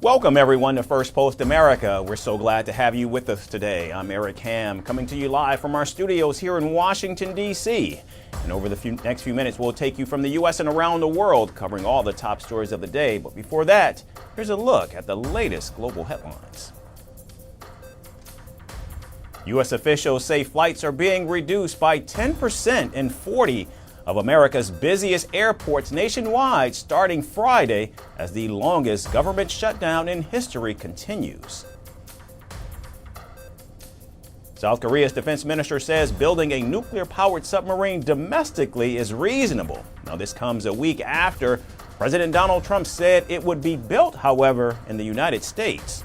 Welcome everyone to First Post America. We're so glad to have you with us today. I'm Eric Ham, coming to you live from our studios here in Washington, D.C. And over the next few minutes, we'll take you from the U.S. and around the world, covering all the top stories of the day. But before that, here's a look at the latest global headlines. U.S. officials say flights are being reduced by 10% in 40 of America's busiest airports nationwide starting Friday as the longest government shutdown in history continues. South Korea's defense minister says building a nuclear-powered submarine domestically is reasonable. Now, this comes a week after President Donald Trump said it would be built, however, in the United States.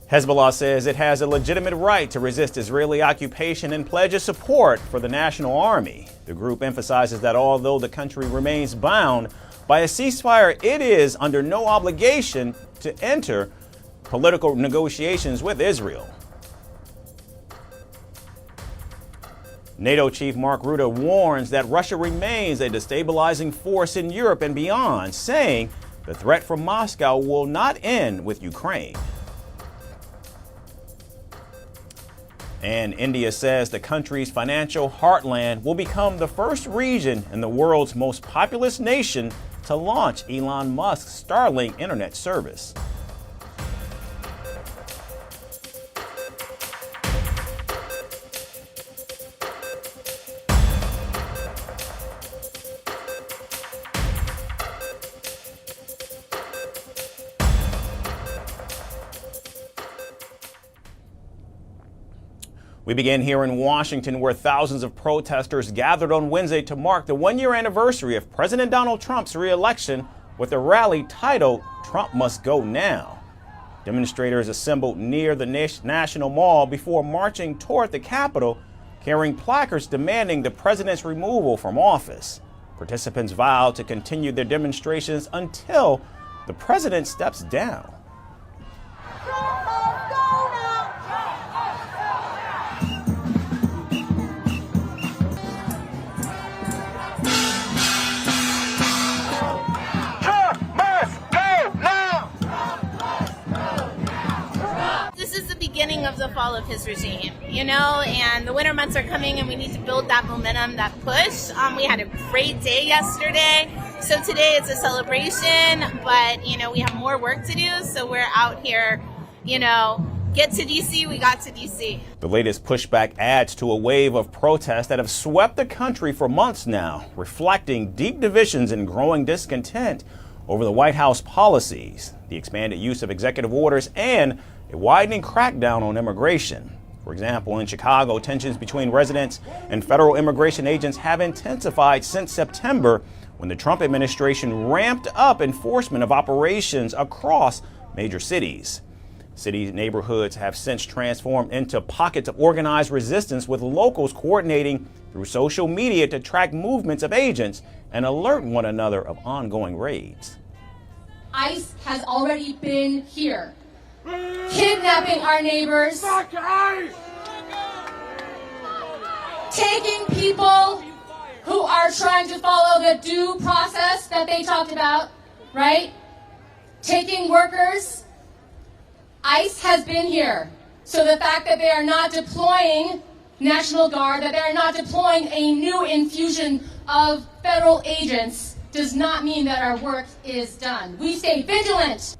Hezbollah says it has a legitimate right to resist Israeli occupation and pledges support for the national army. The group emphasizes that although the country remains bound by a ceasefire, it is under no obligation to enter political negotiations with Israel. NATO chief Mark Rutte warns that Russia remains a destabilizing force in Europe and beyond, saying the threat from Moscow will not end with Ukraine. And India says the country's financial heartland will become the first region in the world's most populous nation to launch Elon Musk's Starlink internet service. We begin here in Washington, where thousands of protesters gathered on Wednesday to mark the one-year anniversary of President Donald Trump's re-election with a rally titled "Trump Must Go Now." Demonstrators assembled near the National Mall before marching toward the Capitol, carrying placards demanding the president's removal from office. Participants vowed to continue their demonstrations until the president steps down. Beginning of the fall of his regime, and the winter months are coming and we need to build that momentum, that push. We had a great day yesterday, so today it's a celebration, but we have more work to do, so we're out here, get to DC, we got to DC. The latest pushback adds to a wave of protests that have swept the country for months now, reflecting deep divisions and growing discontent over the White House policies, the expanded use of executive orders, and a widening crackdown on immigration. For example, in Chicago, tensions between residents and federal immigration agents have intensified since September, when the Trump administration ramped up enforcement of operations across major cities. City neighborhoods have since transformed into pockets of organized resistance, with locals coordinating through social media to track movements of agents and alert one another of ongoing raids. ICE has already been here, kidnapping our neighbors, taking people who are trying to follow the due process that they talked about, right? Taking workers. ICE has been here. So the fact that they are not deploying National Guard, that they are not deploying a new infusion of federal agents, does not mean that our work is done. We stay vigilant.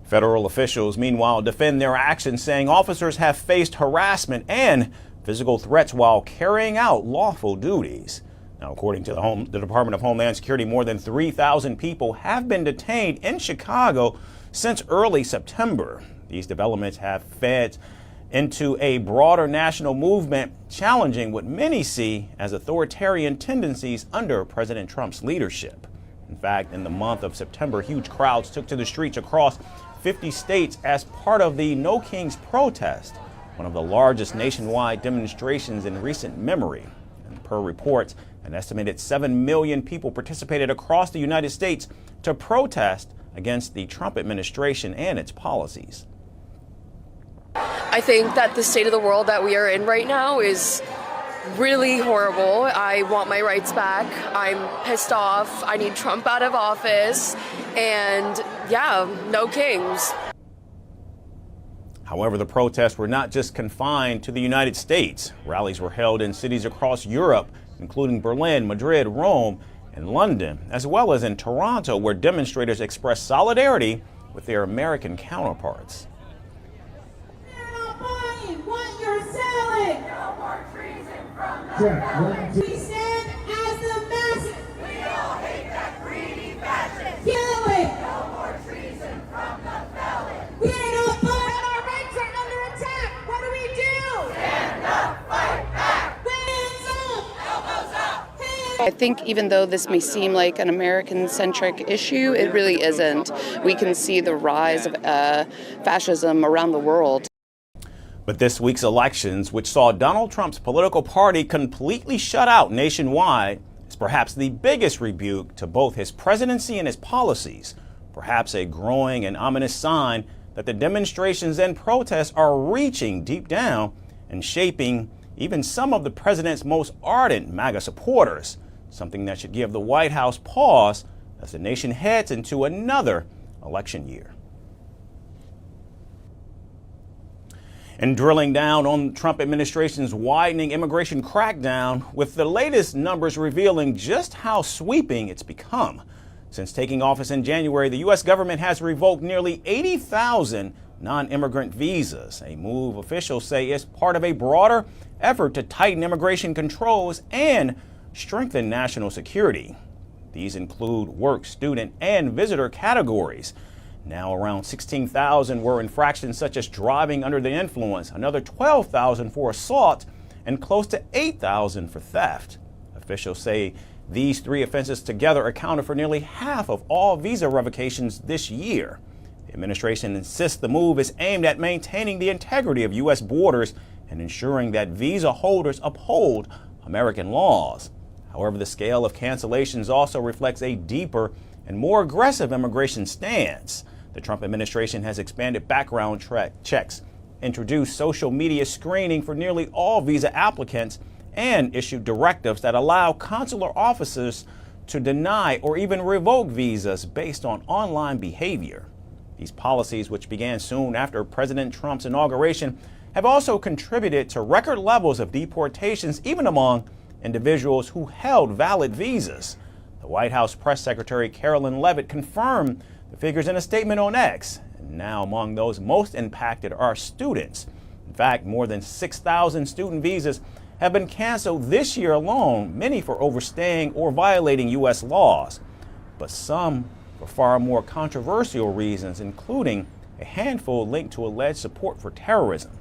Federal officials, meanwhile, defend their actions, saying officers have faced harassment and physical threats while carrying out lawful duties. Now, according to the Department of Homeland Security, more than 3,000 people have been detained in Chicago since early September. These developments have fed into a broader national movement challenging what many see as authoritarian tendencies under President Trump's leadership. In fact, in the month of September, huge crowds took to the streets across 50 states as part of the No Kings protest, one of the largest nationwide demonstrations in recent memory. And per reports, an estimated 7 million people participated across the United States to protest against the Trump administration and its policies. I think that the state of the world that we are in right now is really horrible. I want my rights back. I'm pissed off. I need Trump out of office. And yeah, no kings. However, the protests were not just confined to the United States. Rallies were held in cities across Europe, including Berlin, Madrid, Rome, and London, as well as in Toronto, where demonstrators expressed solidarity with their American counterparts. They're not buying what you're selling. No more treason from the We stand as the masses. We all hate that greedy fascist. Kill it. No more treason from the felon. We are not buying. Our rights are under attack. What do we do? Stand up, fight back. Hands up. Elbows up. I think even though this may seem like an American-centric issue, it really isn't. We can see the rise of fascism around the world. But this week's elections, which saw Donald Trump's political party completely shut out nationwide, is perhaps the biggest rebuke to both his presidency and his policies, perhaps a growing and ominous sign that the demonstrations and protests are reaching deep down and shaping even some of the president's most ardent MAGA supporters, something that should give the White House pause as the nation heads into another election year. And drilling down on the Trump administration's widening immigration crackdown, with the latest numbers revealing just how sweeping it's become. Since taking office in January, the U.S. government has revoked nearly 80,000 non-immigrant visas, a move officials say is part of a broader effort to tighten immigration controls and strengthen national security. These include work, student, and visitor categories. Now around 16,000 were infractions such as driving under the influence, another 12,000 for assault, and close to 8,000 for theft. Officials say these three offenses together accounted for nearly half of all visa revocations this year. The administration insists the move is aimed at maintaining the integrity of U.S. borders and ensuring that visa holders uphold American laws. However, the scale of cancellations also reflects a deeper and more aggressive immigration stance. The Trump administration has expanded background checks, introduced social media screening for nearly all visa applicants, and issued directives that allow consular officers to deny or even revoke visas based on online behavior. These policies, which began soon after President Trump's inauguration, have also contributed to record levels of deportations, even among individuals who held valid visas. The White House press secretary Carolyn Leavitt confirmed the figures in a statement on X. And now among those most impacted are students. In fact, more than 6,000 student visas have been canceled this year alone, many for overstaying or violating U.S. laws, but some for far more controversial reasons, including a handful linked to alleged support for terrorism.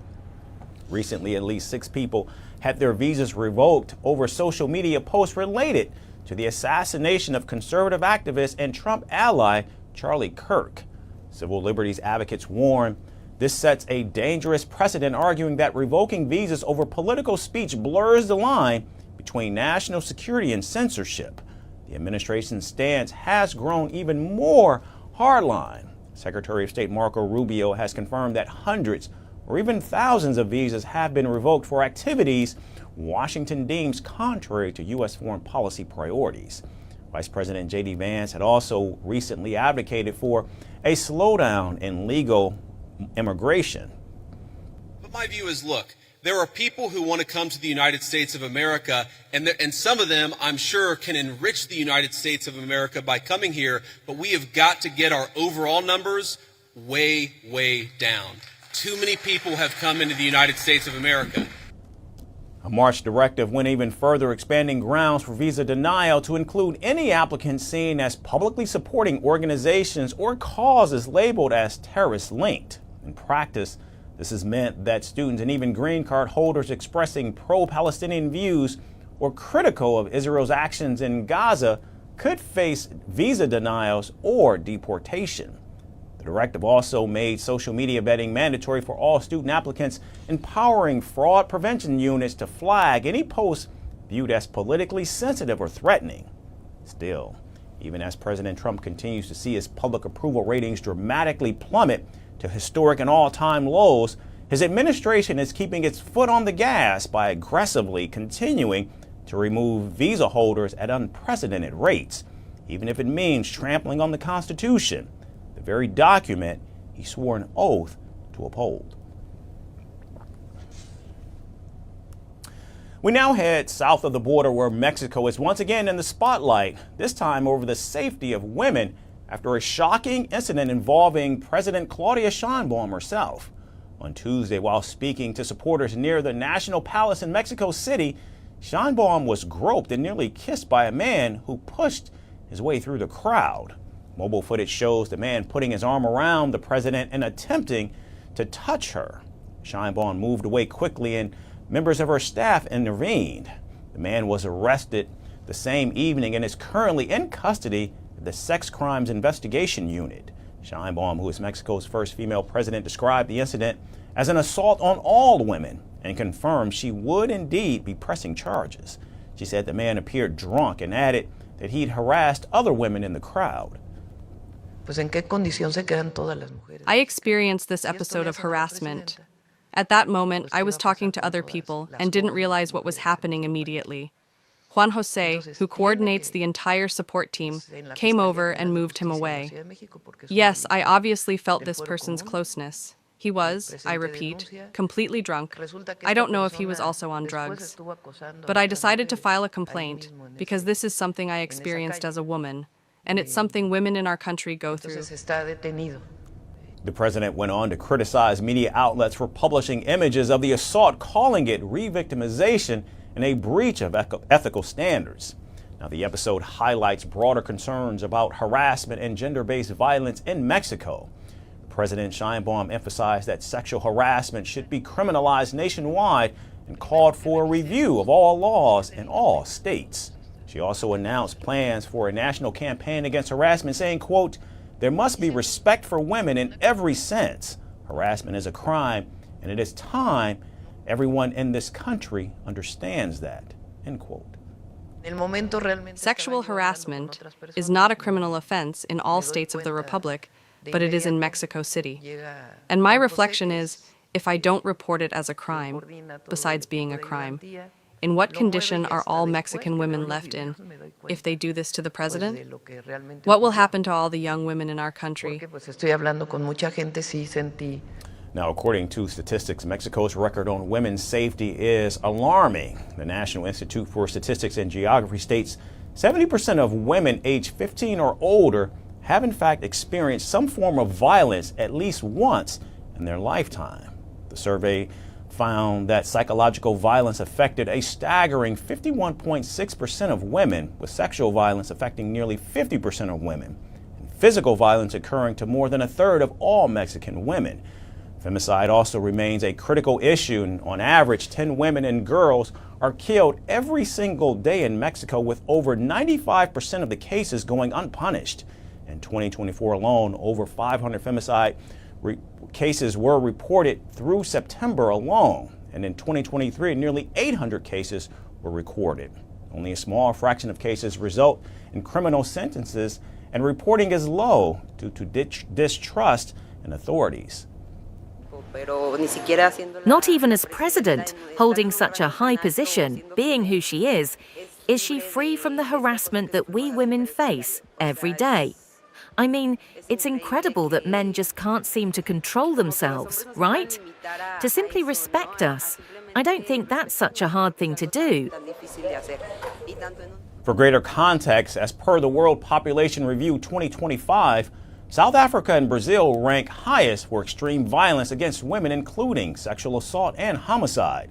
Recently, at least 6 people had their visas revoked over social media posts related to the assassination of conservative activist and Trump ally Charlie Kirk. Civil liberties advocates warn this sets a dangerous precedent, arguing that revoking visas over political speech blurs the line between national security and censorship. The administration's stance has grown even more hardline. Secretary of State Marco Rubio has confirmed that hundreds or even thousands of visas have been revoked for activities Washington deems contrary to U.S. foreign policy priorities. Vice President J.D. Vance had also recently advocated for a slowdown in legal immigration. But my view is, look, there are people who want to come to the United States of America, and some of them, I'm sure, can enrich the United States of America by coming here, but we have got to get our overall numbers way, way down. Too many people have come into the United States of America. A March directive went even further, expanding grounds for visa denial to include any applicant seen as publicly supporting organizations or causes labeled as terrorist-linked. In practice, this has meant that students and even green card holders expressing pro-Palestinian views or critical of Israel's actions in Gaza could face visa denials or deportation. The directive also made social media vetting mandatory for all student applicants, empowering fraud prevention units to flag any posts viewed as politically sensitive or threatening. Still, even as President Trump continues to see his public approval ratings dramatically plummet to historic and all-time lows, his administration is keeping its foot on the gas by aggressively continuing to remove visa holders at unprecedented rates, even if it means trampling on the Constitution, the very document he swore an oath to uphold. We now head south of the border, where Mexico is once again in the spotlight, this time over the safety of women after a shocking incident involving President Claudia Sheinbaum herself. On Tuesday, while speaking to supporters near the National Palace in Mexico City, Sheinbaum was groped and nearly kissed by a man who pushed his way through the crowd. Mobile footage shows the man putting his arm around the president and attempting to touch her. Sheinbaum moved away quickly and members of her staff intervened. The man was arrested the same evening and is currently in custody at the Sex Crimes Investigation Unit. Sheinbaum, who is Mexico's first female president, described the incident as an assault on all women and confirmed she would indeed be pressing charges. She said the man appeared drunk and added that he'd harassed other women in the crowd. I experienced this episode of harassment. At that moment, I was talking to other people and didn't realize what was happening immediately. Juan Jose, who coordinates the entire support team, came over and moved him away. Yes, I obviously felt this person's closeness. He was, I repeat, completely drunk. I don't know if he was also on drugs. But I decided to file a complaint because this is something I experienced as a woman, and it's something women in our country go through. The president went on to criticize media outlets for publishing images of the assault, calling it re-victimization and a breach of ethical standards. Now, the episode highlights broader concerns about harassment and gender-based violence in Mexico. President Sheinbaum emphasized that sexual harassment should be criminalized nationwide and called for a review of all laws in all states. She also announced plans for a national campaign against harassment, saying, quote, "There must be respect for women in every sense. Harassment is a crime, and it is time everyone in this country understands that," end quote. Sexual harassment is not a criminal offense in all states of the Republic, but it is in Mexico City. And my reflection is, if I don't report it as a crime, besides being a crime, in what condition are all Mexican women left in if they do this to the president? What will happen to all the young women in our country? Now, according to statistics, Mexico's record on women's safety is alarming. The National Institute for Statistics and Geography states 70% of women aged 15 or older have in fact experienced some form of violence at least once in their lifetime. The survey found that psychological violence affected a staggering 51.6% of women, with sexual violence affecting nearly 50% of women, and physical violence occurring to more than a third of all Mexican women. Femicide also remains a critical issue, and on average, 10 women and girls are killed every single day in Mexico, with over 95% of the cases going unpunished. In 2024 alone, over 500 femicide cases were reported through September alone, and in 2023, nearly 800 cases were recorded. Only a small fraction of cases result in criminal sentences, and reporting is low due to distrust in authorities. Not even as president, holding such a high position, being who she is she free from the harassment that we women face every day? I mean, it's incredible that men just can't seem to control themselves, right? To simply respect us, I don't think that's such a hard thing to do. For greater context, as per the World Population Review 2025, South Africa and Brazil rank highest for extreme violence against women, including sexual assault and homicide.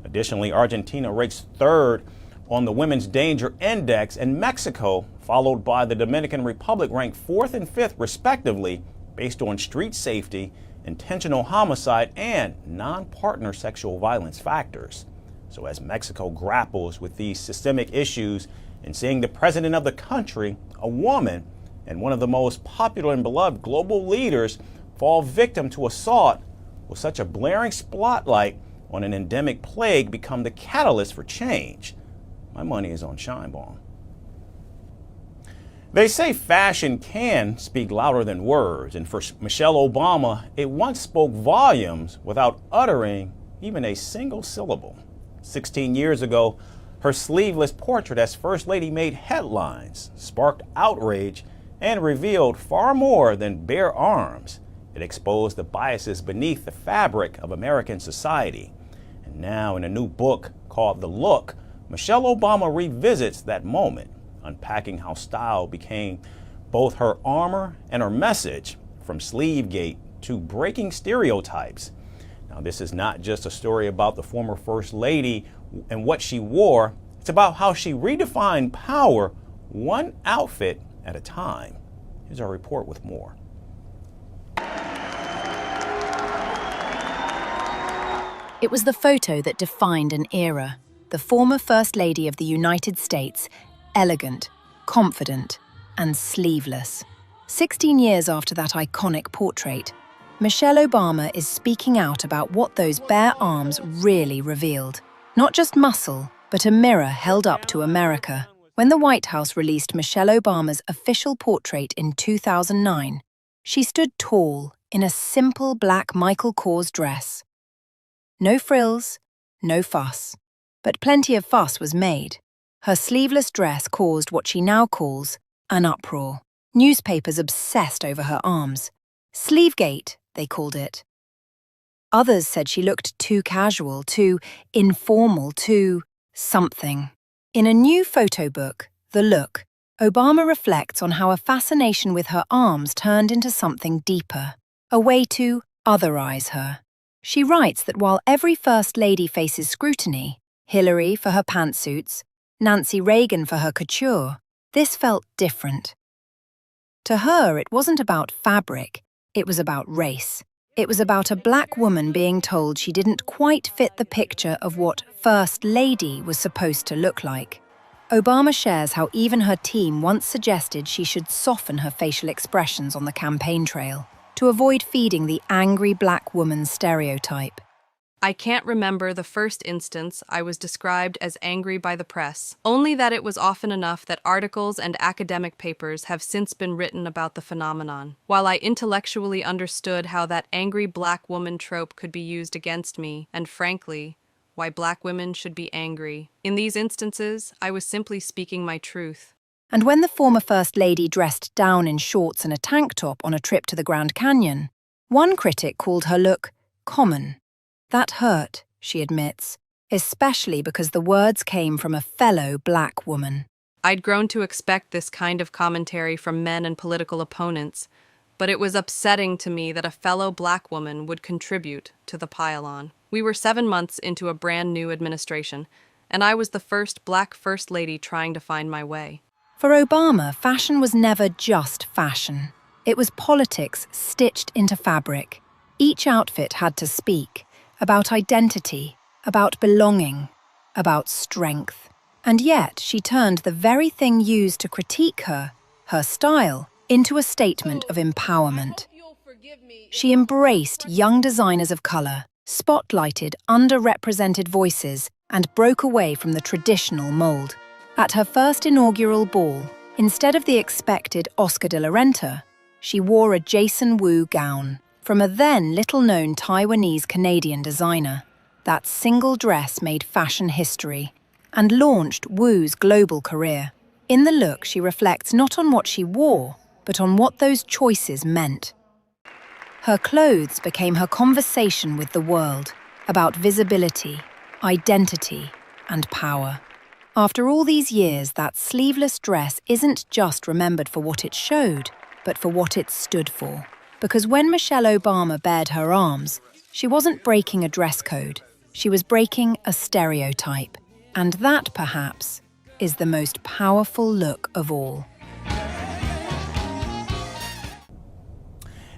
Additionally, Argentina rates third on the Women's Danger Index, and Mexico, followed by the Dominican Republic, ranked fourth and fifth, respectively, based on street safety, intentional homicide, and non-partner sexual violence factors. So as Mexico grapples with these systemic issues and seeing the president of the country, a woman, and one of the most popular and beloved global leaders fall victim to assault, will such a blaring spotlight on an endemic plague become the catalyst for change? My money is on Sheinbaum. They say fashion can speak louder than words, and for Michelle Obama, it once spoke volumes without uttering even a single syllable. 16 years ago, her sleeveless portrait as First Lady made headlines, sparked outrage, and revealed far more than bare arms. It exposed the biases beneath the fabric of American society. And now, in a new book called The Look, Michelle Obama revisits that moment, unpacking how style became both her armor and her message, from Sleevegate to breaking stereotypes. Now, this is not just a story about the former First Lady and what she wore. It's about how she redefined power one outfit at a time. Here's our report with more. It was the photo that defined an era. The former First Lady of the United States, elegant, confident, and sleeveless. 16 years after that iconic portrait, Michelle Obama is speaking out about what those bare arms really revealed. Not just muscle, but a mirror held up to America. When the White House released Michelle Obama's official portrait in 2009, she stood tall in a simple black Michael Kors dress. No frills, no fuss. But plenty of fuss was made. Her sleeveless dress caused what she now calls an uproar. Newspapers obsessed over her arms. Sleevegate, they called it. Others said she looked too casual, too informal, too something. In a new photo book, The Look, Obama reflects on how a fascination with her arms turned into something deeper, a way to otherize her. She writes that while every First Lady faces scrutiny, Hillary for her pantsuits, Nancy Reagan for her couture, this felt different. To her, it wasn't about fabric, it was about race. It was about a black woman being told she didn't quite fit the picture of what First Lady was supposed to look like. Obama shares how even her team once suggested she should soften her facial expressions on the campaign trail to avoid feeding the angry black woman stereotype. I can't remember the first instance I was described as angry by the press, only that it was often enough that articles and academic papers have since been written about the phenomenon. While I intellectually understood how that angry black woman trope could be used against me, and frankly, why black women should be angry, in these instances, I was simply speaking my truth. And when the former First Lady dressed down in shorts and a tank top on a trip to the Grand Canyon, one critic called her look common. That hurt, she admits, especially because the words came from a fellow black woman. I'd grown to expect this kind of commentary from men and political opponents, but it was upsetting to me that a fellow black woman would contribute to the pile-on. We were 7 months into a brand new administration, and I was the first black First Lady trying to find my way. For Obama, fashion was never just fashion. It was politics stitched into fabric. Each outfit had to speak. About identity, about belonging, about strength. And yet she turned the very thing used to critique her, her style, into a statement of empowerment. She embraced young designers of colour, spotlighted underrepresented voices, and broke away from the traditional mould. At her first inaugural ball, instead of the expected Oscar de la Renta, she wore a Jason Wu gown from a then little-known Taiwanese-Canadian designer. That single dress made fashion history and launched Wu's global career. In The Look, she reflects not on what she wore, but on what those choices meant. Her clothes became her conversation with the world about visibility, identity, and power. After all these years, that sleeveless dress isn't just remembered for what it showed, but for what it stood for. Because when Michelle Obama bared her arms, she wasn't breaking a dress code, she was breaking a stereotype. And that, perhaps, is the most powerful look of all.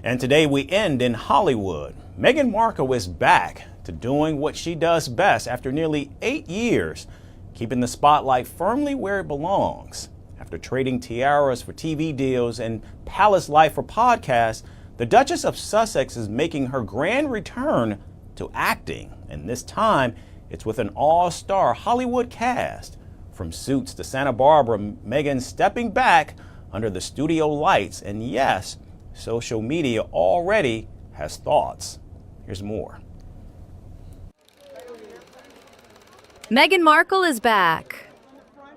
And today we end in Hollywood. Meghan Markle is back to doing what she does best after nearly 8 years, keeping the spotlight firmly where it belongs. After trading tiaras for TV deals and palace life for podcasts, the Duchess of Sussex is making her grand return to acting, and this time it's with an all-star Hollywood cast. From Suits to Santa Barbara, Meghan's stepping back under the studio lights. And yes, social media already has thoughts. Here's more. Meghan Markle is back.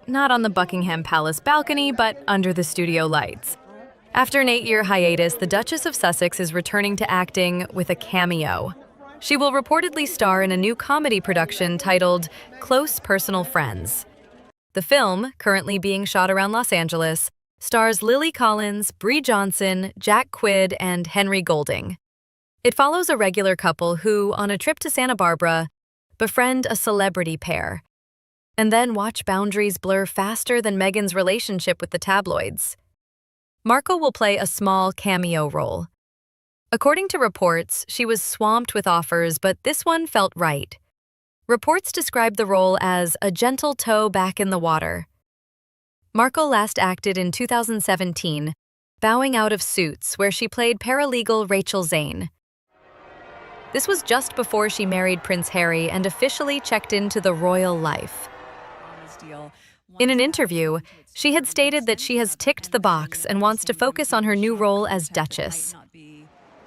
Not on the Buckingham Palace balcony, but under the studio lights. After an 8-year hiatus, the Duchess of Sussex is returning to acting with a cameo. She will reportedly star in a new comedy production titled Close Personal Friends. The film, currently being shot around Los Angeles, stars Lily Collins, Brie Johnson, Jack Quaid, and Henry Golding. It follows a regular couple who, on a trip to Santa Barbara, befriend a celebrity pair, and then watch boundaries blur faster than Meghan's relationship with the tabloids. Markle will play a small cameo role. According to reports, she was swamped with offers, but this one felt right. Reports describe the role as a gentle toe back in the water. Markle last acted in 2017, bowing out of Suits, where she played paralegal Rachel Zane. This was just before she married Prince Harry and officially checked into the royal life. In an interview, she had stated that she has ticked the box and wants to focus on her new role as Duchess.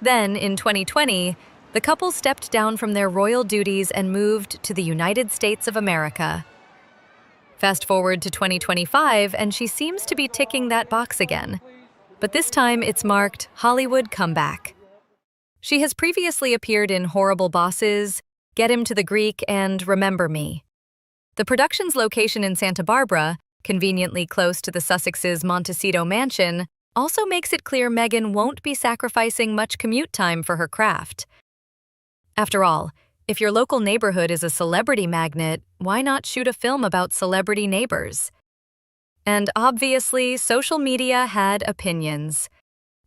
Then, in 2020, the couple stepped down from their royal duties and moved to the United States of America. Fast forward to 2025, and she seems to be ticking that box again. But this time it's marked Hollywood Comeback. She has previously appeared in Horrible Bosses, Get Him to the Greek, and Remember Me. The production's location in Santa Barbara, conveniently close to the Sussex's Montecito mansion, also makes it clear Meghan won't be sacrificing much commute time for her craft. After all, if your local neighborhood is a celebrity magnet, why not shoot a film about celebrity neighbors? And obviously, social media had opinions.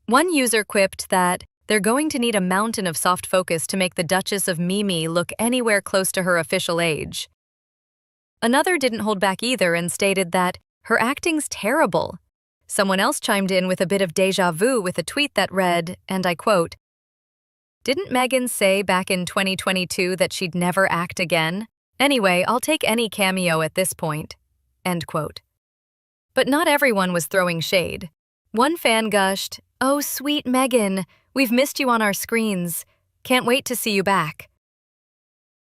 One user quipped that they're going to need a mountain of soft focus to make the Duchess of Mimi look anywhere close to her official age. Another didn't hold back either and stated that her acting's terrible. Someone else chimed in with a bit of déjà vu with a tweet that read, and I quote, "Didn't Meghan say back in 2022 that she'd never act again? Anyway, I'll take any cameo at this point." End quote. But not everyone was throwing shade. One fan gushed, "Oh, sweet Meghan, we've missed you on our screens. Can't wait to see you back."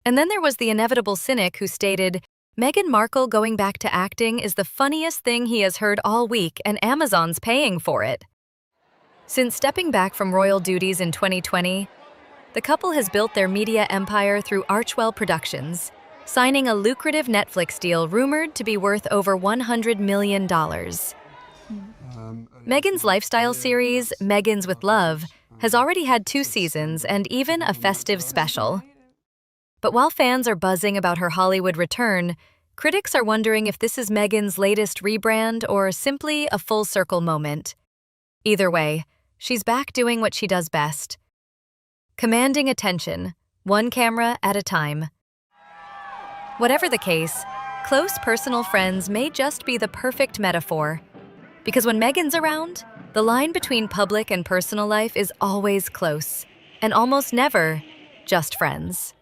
And then there was the inevitable cynic who stated, "Meghan Markle going back to acting is the funniest thing he has heard all week, and Amazon's paying for it." Since stepping back from royal duties in 2020, the couple has built their media empire through Archwell Productions, signing a lucrative Netflix deal rumored to be worth over $100 million. Meghan's lifestyle series, Meghan's with Love, has already had 2 seasons and even a festive special. But while fans are buzzing about her Hollywood return, critics are wondering if this is Meghan's latest rebrand or simply a full-circle moment. Either way, she's back doing what she does best: commanding attention, one camera at a time. Whatever the case, close personal friends may just be the perfect metaphor. Because when Meghan's around, the line between public and personal life is always close, and almost never just friends.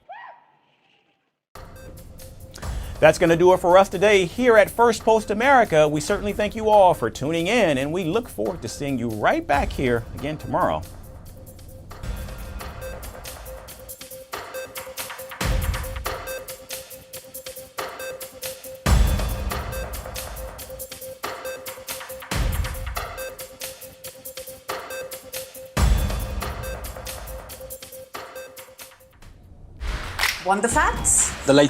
That's going to do it for us today here at First Post America. We certainly thank you all for tuning in, and we look forward to seeing you right back here again tomorrow. Want the facts? The latest